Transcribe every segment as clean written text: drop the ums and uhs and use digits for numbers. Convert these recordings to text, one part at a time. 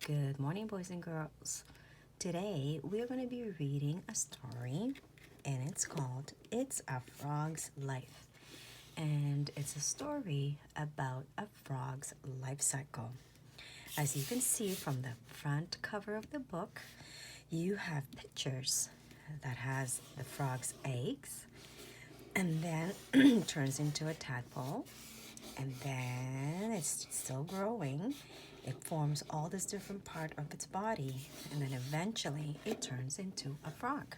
Good morning, boys and girls. Today we are going to be reading a story, and it's called It's a Frog's Life. And it's a story about a frog's life cycle. As you can see from the front cover of the book, you have pictures that has the frog's eggs, and then turns into a tadpole, and then it's still growing. It forms all this different part of its body, and then eventually it turns into a frog.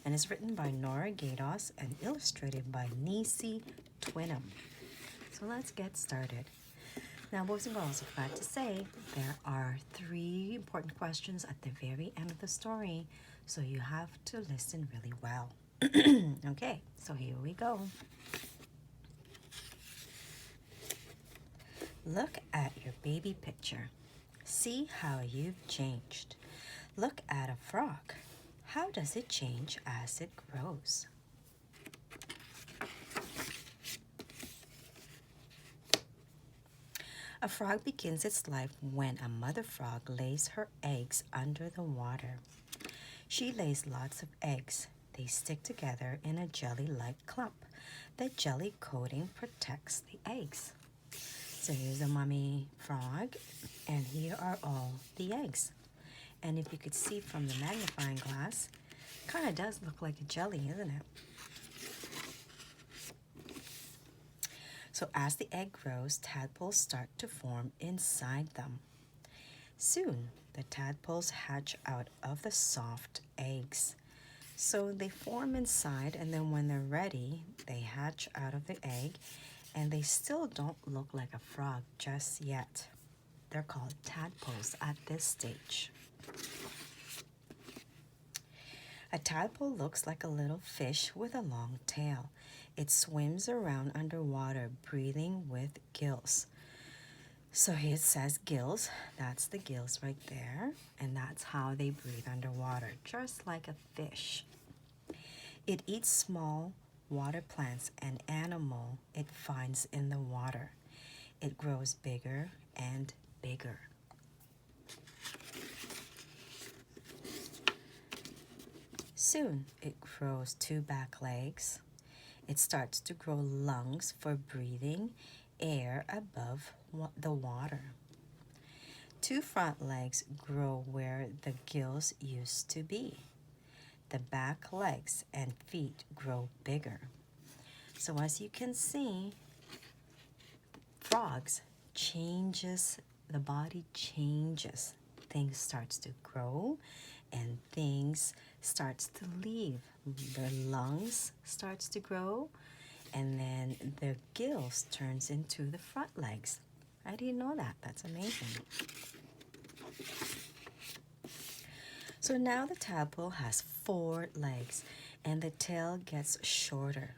And it's written by Nora Gatos and illustrated by Nisi Twinham. So let's get started. Now, boys and girls, I forgot to say there are 3 important questions at the very end of the story, so you have to listen really well. Okay, so here we go. Look at your baby picture. See how you've changed. Look at a frog. How does it change as it grows? A frog begins its life when a mother frog lays her eggs under the water. She lays lots of eggs. They stick together in a jelly-like clump. The jelly coating protects the eggs. So here's a mommy frog, and here are all the eggs. And if you could see from the magnifying glass, kind of does look like a jelly, isn't it? So as the egg grows, tadpoles start to form inside them. Soon, the tadpoles hatch out of the soft eggs. So they form inside, and then when they're ready, they hatch out of the egg, and they still don't look like a frog just yet. They're called tadpoles at this stage. A tadpole looks like a little fish with a long tail. It swims around underwater, breathing with gills. So here it says gills. That's the gills right there. And that's how they breathe underwater, just like a fish. It eats small water plants and animal it finds in the water. It grows bigger and bigger. Soon it grows 2 back legs. It starts to grow lungs for breathing air above the water. 2 front legs grow where the gills used to be. The back legs and feet grow bigger. So as you can see, frogs the body changes. Things starts to grow and things starts to leave. Their lungs starts to grow, and then their gills turns into the front legs. I didn't know that. That's amazing. So now the tadpole has 4 legs, and the tail gets shorter.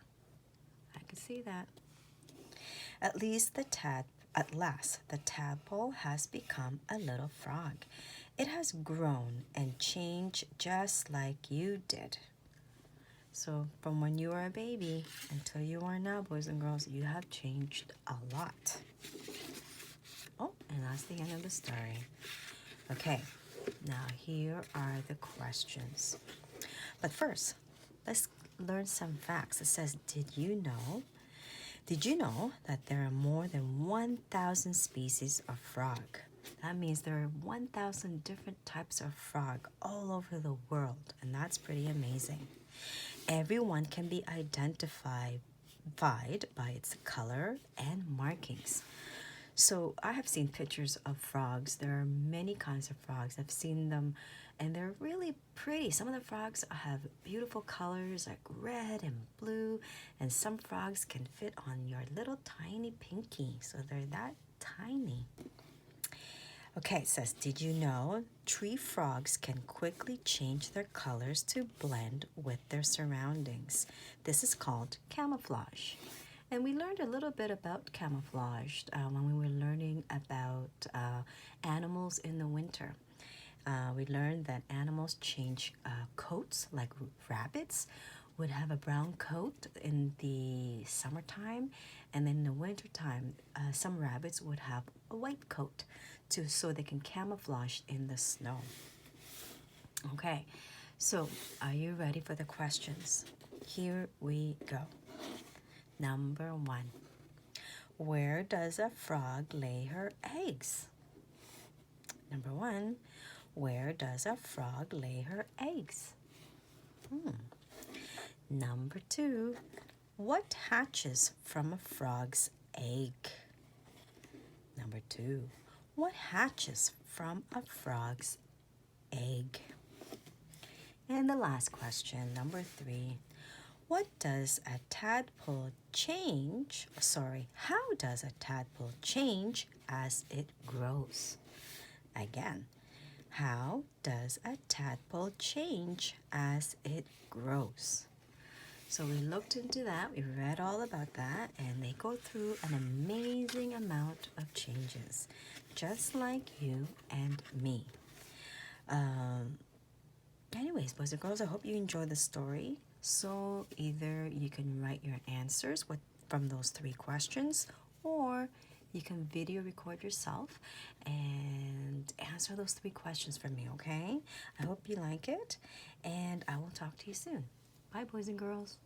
I can see that. At last, the tadpole has become a little frog. It has grown and changed just like you did. So from when you were a baby until you are now, boys and girls, you have changed a lot. Oh, and that's the end of the story. Okay, now here are the questions. But first, let's learn some facts. It says, Did you know that there are more than 1,000 species of frog? That means there are 1,000 different types of frog all over the world, and that's pretty amazing. Everyone can be identified by its color and markings. So I have seen pictures of frogs. There are many kinds of frogs. I've seen them, and they're really pretty. Some of the frogs have beautiful colors like red and blue, and some frogs can fit on your little tiny pinky. So they're that tiny. Okay, it says, did you know tree frogs can quickly change their colors to blend with their surroundings? This is called camouflage. And we learned a little bit about camouflage when we were learning about animals in the winter. We learned that animals change coats, like rabbits would have a brown coat in the summertime, and then in the wintertime, some rabbits would have a white coat so they can camouflage in the snow. Okay, so are you ready for the questions? Here we go. Number 1. Where does a frog lay her eggs? Number 1. Where does a frog lay her eggs? Number 2. What hatches from a frog's egg? Number 2. What hatches from a frog's egg? And the last question, number 3. What does a tadpole change? How does a tadpole change as it grows? Again, how does a tadpole change as it grows? So we looked into that, we read all about that, and they go through an amazing amount of changes, just like you and me. Anyways, boys and girls, I hope you enjoyed the story. So either you can write your answers from those 3 questions, or you can video record yourself and answer those 3 questions for me, okay? I hope you like it, and I will talk to you soon. Bye, boys and girls.